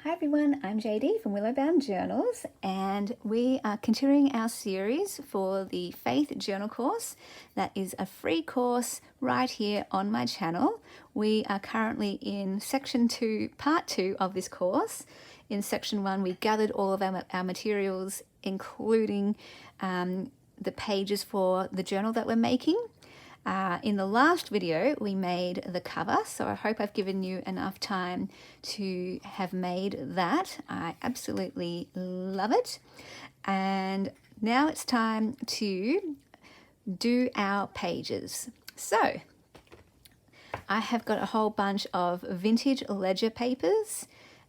Hi everyone, I'm JD from Willowbound Journals, and we are continuing our series for the Faith Journal course. That is a free course right here on my channel. We are currently in section 2, part 2 of this course. In section 1, we gathered all of our materials, including the pages for the journal that we're making. In the last video, we made the cover, so I hope I've given you enough time to have made that. I absolutely love it. And now it's time to do our pages. So I have got a whole bunch of vintage ledger papers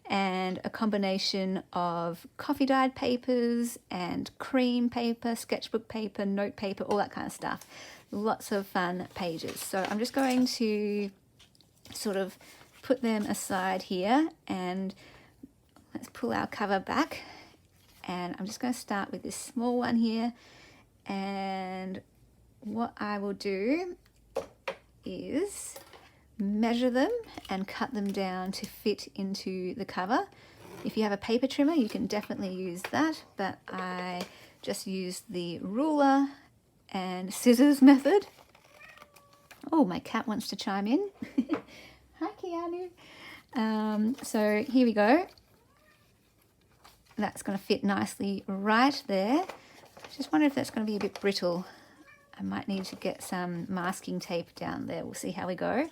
and a combination of coffee dyed papers and cream paper, sketchbook paper, note paper, all that kind of stuff. Lots of fun pages. So I'm just going to sort of put them aside here, and let's pull our cover back. And I'm just going to start with this small one here. And what I will do is measure them and cut them down to fit into the cover. If you have a paper trimmer, you can definitely use that, but I just used the ruler and scissors method. Oh, my cat wants to chime in. Hi, Keanu. So here we go. That's going to fit nicely right there. I just wonder if that's going to be a bit brittle. I might need to get some masking tape down there. We'll see how we go.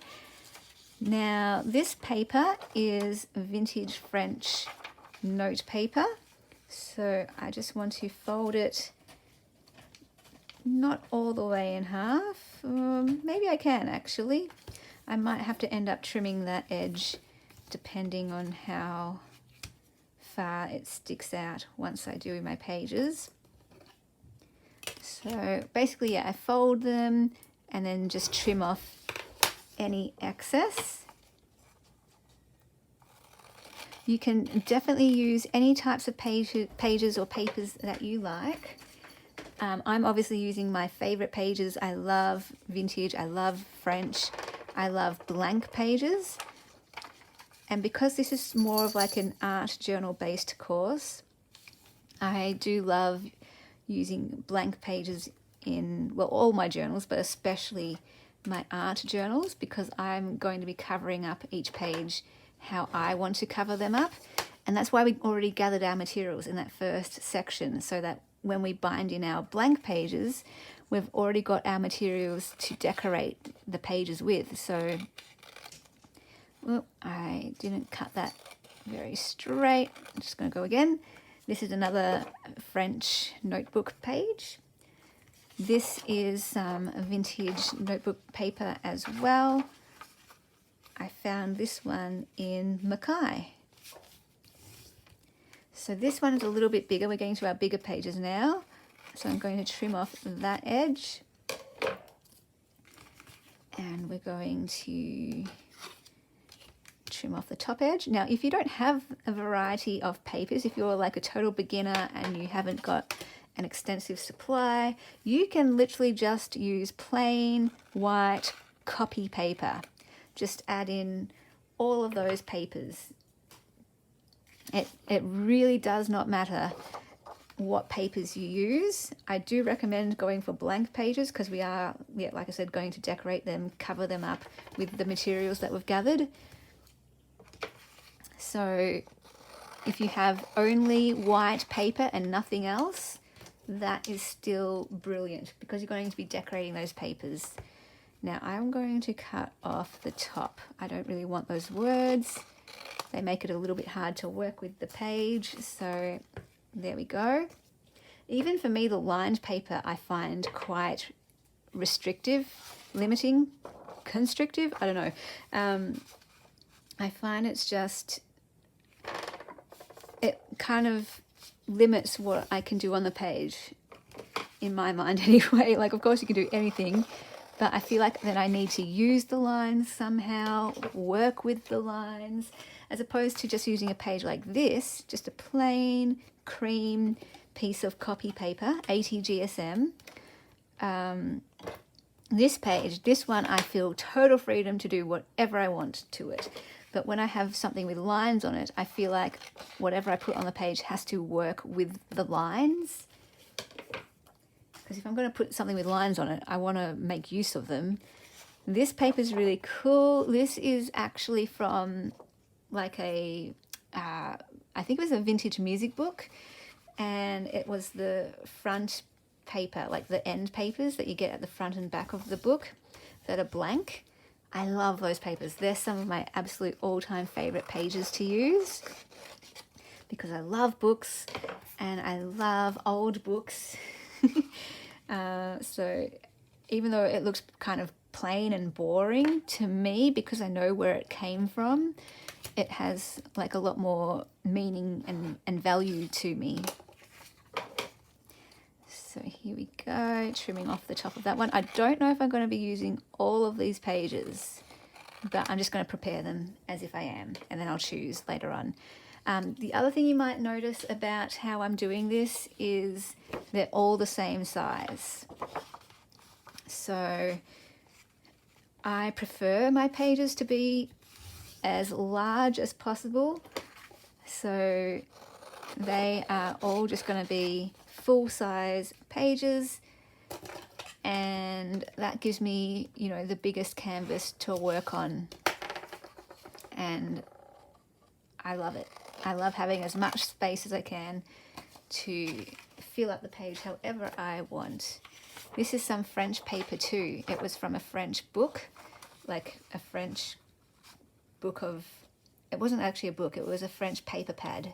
Now, this paper is vintage French note paper. So I just want to fold it not all the way in half. Maybe I can actually. I might have to end up trimming that edge depending on how far it sticks out once I do my pages. So basically, yeah, I fold them and then just trim off any excess. You can definitely use any types of pages or papers that you like. I'm obviously using my favorite pages. I love vintage, I love French, I love blank pages. And because this is more of like an art journal based course, I do love using blank pages in, well, all my journals, but especially my art journals, because I'm going to be covering up each page how I want to cover them up. And that's why we already gathered our materials in that first section, so that when we bind in our blank pages, we've already got our materials to decorate the pages with. So, well, I didn't cut that very straight. I'm just going to go again. This is another French notebook page. This is some vintage notebook paper as well. I found this one in Mackay. So this one is a little bit bigger. We're getting to our bigger pages now. So I'm going to trim off that edge. And we're going to trim off the top edge. Now, if you don't have a variety of papers, if you're like a total beginner and you haven't got an extensive supply, you can literally just use plain white copy paper. Just add in all of those papers. It really does not matter what papers you use. I do recommend going for blank pages because we are, yeah, like I said, going to decorate them, cover them up with the materials that we've gathered. So if you have only white paper and nothing else, that is still brilliant because you're going to be decorating those papers. Now I'm going to cut off the top. I don't really want those words. They make it a little bit hard to work with the page. So there we go. Even for me, the lined paper I find quite restrictive, limiting, constrictive. I don't know. I find it's just, it kind of limits what I can do on the page in my mind anyway. Like, of course you can do anything, but I feel like that I need to use the lines somehow, work with the lines, as opposed to just using a page like this, just a plain cream piece of copy paper, 80 GSM. This page, this one, I feel total freedom to do whatever I want to it. But when I have something with lines on it, I feel like whatever I put on the page has to work with the lines. Because if I'm going to put something with lines on it, I want to make use of them. This paper is really cool. This is actually from like I think it was a vintage music book, and it was the front paper, like the end papers that you get at the front and back of the book that are blank. I love those papers. They're some of my absolute all-time favorite pages to use because I love books and I love old books. So even though it looks kind of plain and boring to me, because I know where it came from, it has like a lot more meaning and value to me. So here we go, trimming off the top of that one. I don't know if I'm going to be using all of these pages, but I'm just going to prepare them as if I am, and then I'll choose later on. The other thing you might notice about how I'm doing this is they're all the same size. So I prefer my pages to be as large as possible. So they are all just going to be full-size pages, and that gives me, you know, the biggest canvas to work on, and I love it. I love having as much space as I can to fill up the page however I want. This is some French paper too. It was from a French book, like a French book of, it wasn't actually a book, it was a French paper pad.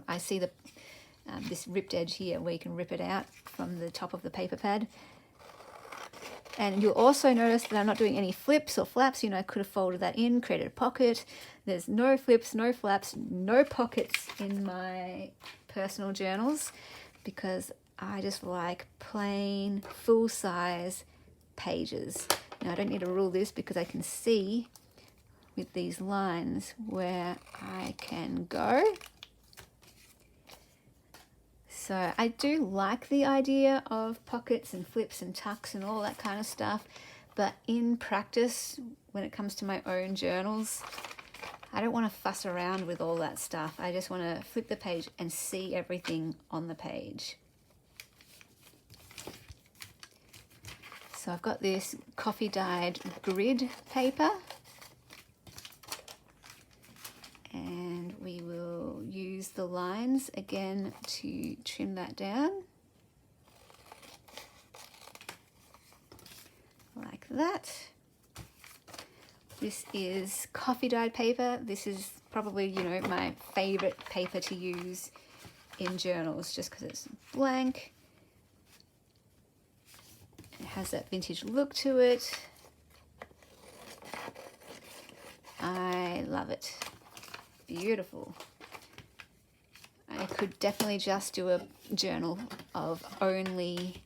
I see the this ripped edge here where you can rip it out from the top of the paper pad. And you'll also notice that I'm not doing any flips or flaps. You know, I could have folded that in, created a pocket. There's no flips, no flaps, no pockets in my personal journals because I just like plain full-size pages. Now I don't need to rule this because I can see with these lines where I can go. So I do like the idea of pockets and flips and tucks and all that kind of stuff, but in practice, when it comes to my own journals, I don't want to fuss around with all that stuff. I just want to flip the page and see everything on the page. So I've got this coffee dyed grid paper, and we will use the lines again to trim that down like that. This is coffee dyed paper. This is probably, you know, my favorite paper to use in journals just because it's blank. It has that vintage look to it. I love it. Beautiful. I could definitely just do a journal of only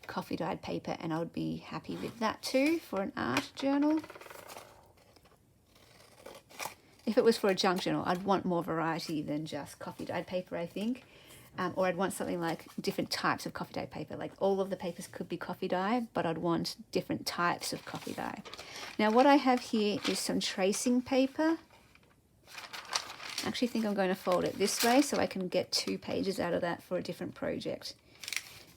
coffee dyed paper and I would be happy with that too for an art journal. If it was for a junk journal, I'd want more variety than just coffee dyed paper, I think. Or I'd want something like different types of coffee dye paper. Like all of the papers could be coffee dye, but I'd want different types of coffee dye. Now what I have here is some tracing paper. I actually think I'm going to fold it this way so I can get 2 pages out of that for a different project.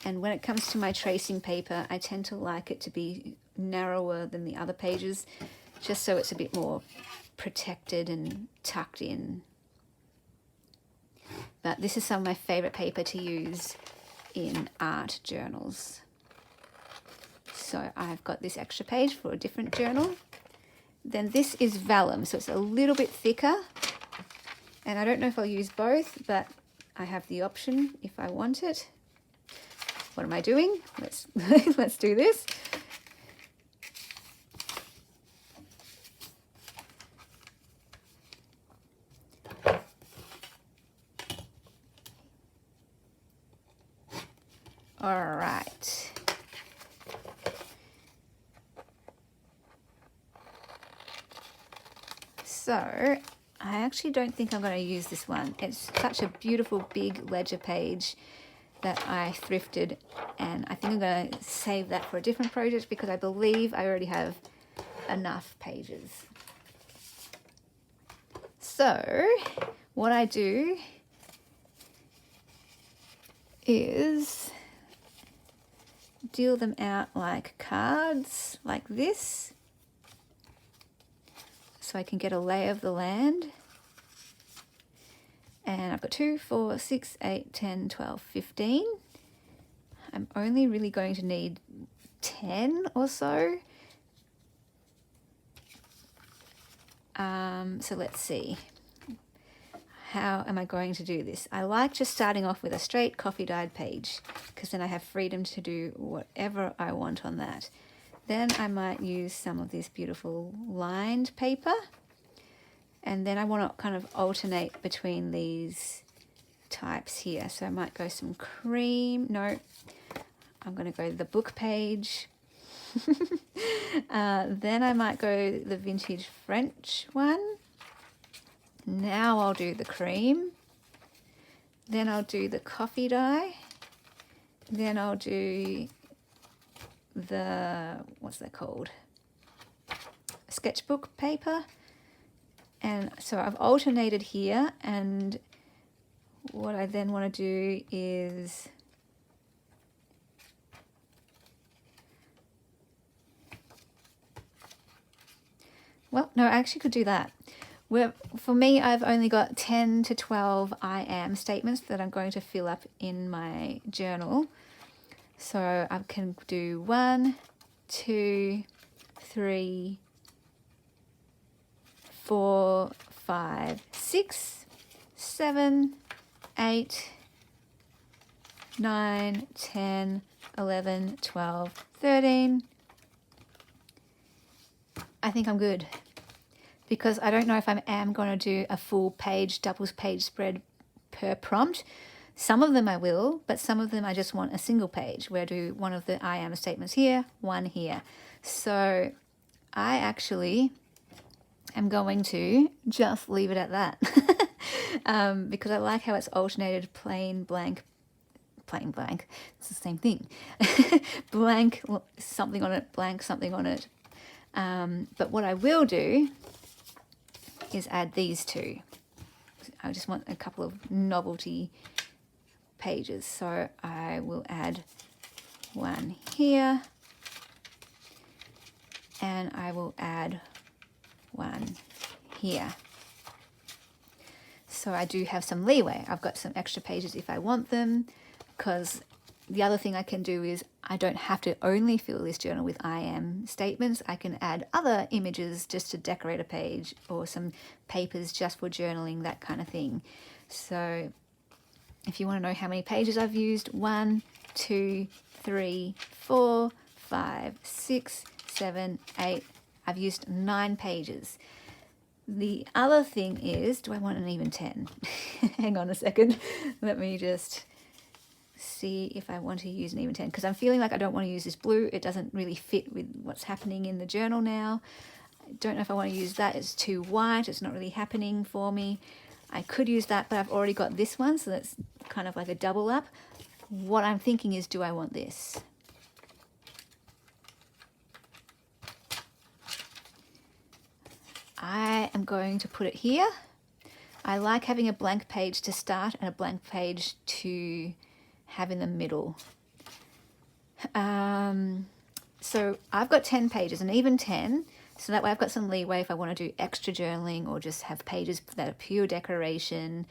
And when it comes to my tracing paper, I tend to like it to be narrower than the other pages, just so it's a bit more protected and tucked in. But this is some of my favorite paper to use in art journals. So I've got this extra page for a different journal. Then this is vellum, so it's a little bit thicker. And I don't know if I'll use both, but I have the option if I want it. What am I doing? Let's do this. All right. So I actually don't think I'm going to use this one. It's such a beautiful big ledger page that I thrifted, and I think I'm going to save that for a different project because I believe I already have enough pages. So what I do is deal them out like cards, like this, so I can get a lay of the land. And I've got 2, 4, 6, 8, 10, 12, 15. I'm only really going to need 10 or so. So let's see. How am I going to do this? I like just starting off with a straight coffee dyed page, because then I have freedom to do whatever I want on that. Then I might use some of this beautiful lined paper, and then I want to kind of alternate between these types here. So I might go some cream. No, I'm going to go the book page. Then I might go the vintage French one. Now I'll do the cream. Then I'll do the coffee dye. Then I'll do the, what's that called? Sketchbook paper. And so I've alternated here, and what I then want to do is well, no, I actually could do that. For me, I've only got 10 to 12 I am statements that I'm going to fill up in my journal. So I can do 1, 2, 3, 4, 5, 6, 7, 8, 9, 10, 11, 12, 13. I think I'm good, because I don't know if I am going to do a full page, double page spread per prompt. Some of them I will, but some of them I just want a single page where I do one of the I am statements here, one here. So I actually am going to just leave it at that because I like how it's alternated plain, blank, it's the same thing. Blank, something on it, blank, something on it. But what I will do is add these two. I just want a couple of novelty pages. So I will add one here, and I will add one here. So I do have some leeway. I've got some extra pages if I want them, because the other thing I can do is I don't have to only fill this journal with I am statements. I can add other images just to decorate a page, or some papers just for journaling, that kind of thing. So if you want to know how many pages I've used, 1, 2, 3, 4, 5, 6, 7, 8. I've used 9 pages. The other thing is, do I want an even 10? Hang on a second. Let me just see if I want to use an even 10, because I'm feeling like I don't want to use this blue. It doesn't really fit with what's happening in the journal now. I don't know if I want to use that. It's too white. It's not really happening for me. I could use that, but I've already got this one, so that's kind of like a double up. What I'm thinking is, do I want this? I am going to put it here. I like having a blank page to start and a blank page to have in the middle. So I've got 10 pages, an even 10, so that way I've got some leeway if I want to do extra journaling or just have pages that are pure decoration.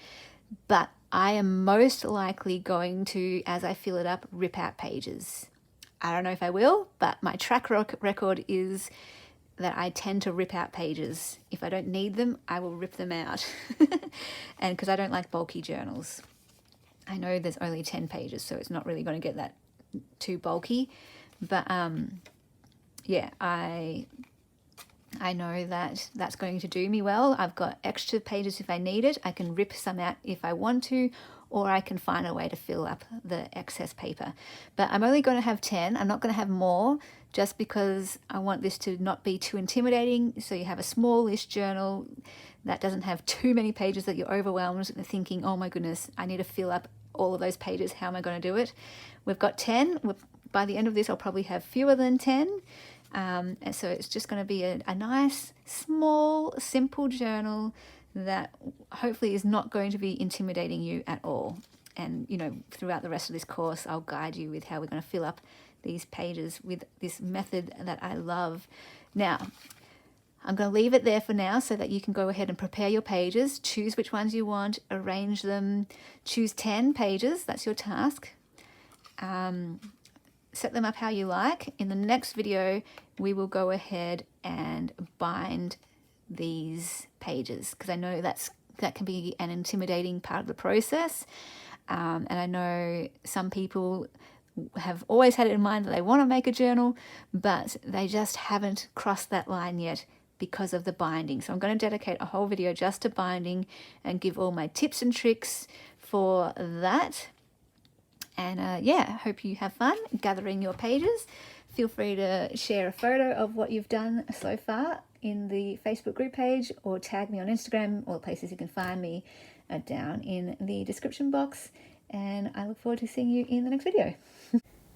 But I am most likely going to, as I fill it up, rip out pages. I don't know if I will, but my track record is that I tend to rip out pages. If I don't need them, I will rip them out. And because I don't like bulky journals. I know there's only 10 pages, so it's not really going to get that too bulky. But yeah, I know that that's going to do me well. I've got extra pages if I need it. I can rip some out if I want to, or I can find a way to fill up the excess paper. But I'm only going to have 10. I'm not going to have more, just because I want this to not be too intimidating. So you have a smallish journal that doesn't have too many pages that you're overwhelmed and thinking, oh my goodness, I need to fill up all of those pages. How am I going to do it? We've got 10. By the end of this, I'll probably have fewer than 10. And so it's just going to be a nice, small, simple journal that hopefully is not going to be intimidating you at all. And, you know, throughout the rest of this course, I'll guide you with how we're going to fill up these pages with this method that I love. Now, I'm going to leave it there for now so that you can go ahead and prepare your pages, choose which ones you want, arrange them, choose 10 pages, that's your task. Set them up how you like. In the next video, we will go ahead and bind these pages, because I know that can be an intimidating part of the process. And I know some people have always had it in mind that they want to make a journal, but they just haven't crossed that line yet because of the binding. So I'm going to dedicate a whole video just to binding and give all my tips and tricks for that. And yeah, hope you have fun gathering your pages. Feel free to share a photo of what you've done so far in the Facebook group page, or tag me on Instagram. All the places you can find me are down in the description box. And I look forward to seeing you in the next video.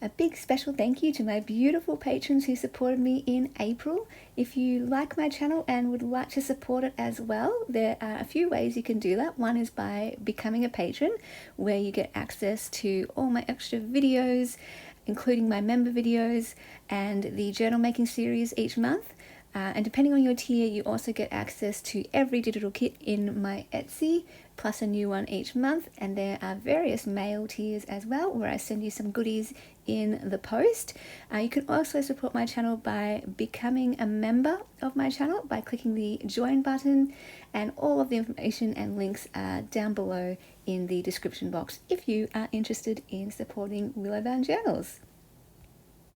A big special thank you to my beautiful patrons who supported me in April. If you like my channel and would like to support it as well, there are a few ways you can do that. One is by becoming a patron, where you get access to all my extra videos, including my member videos and the journal making series each month. And depending on your tier, you also get access to every digital kit in my Etsy, plus a new one each month. And there are various mail tiers as well, where I send you some goodies in the post. You can also support my channel by becoming a member of my channel by clicking the join button, and all of the information and links are down below in the description box if you are interested in supporting Willowbound Journals.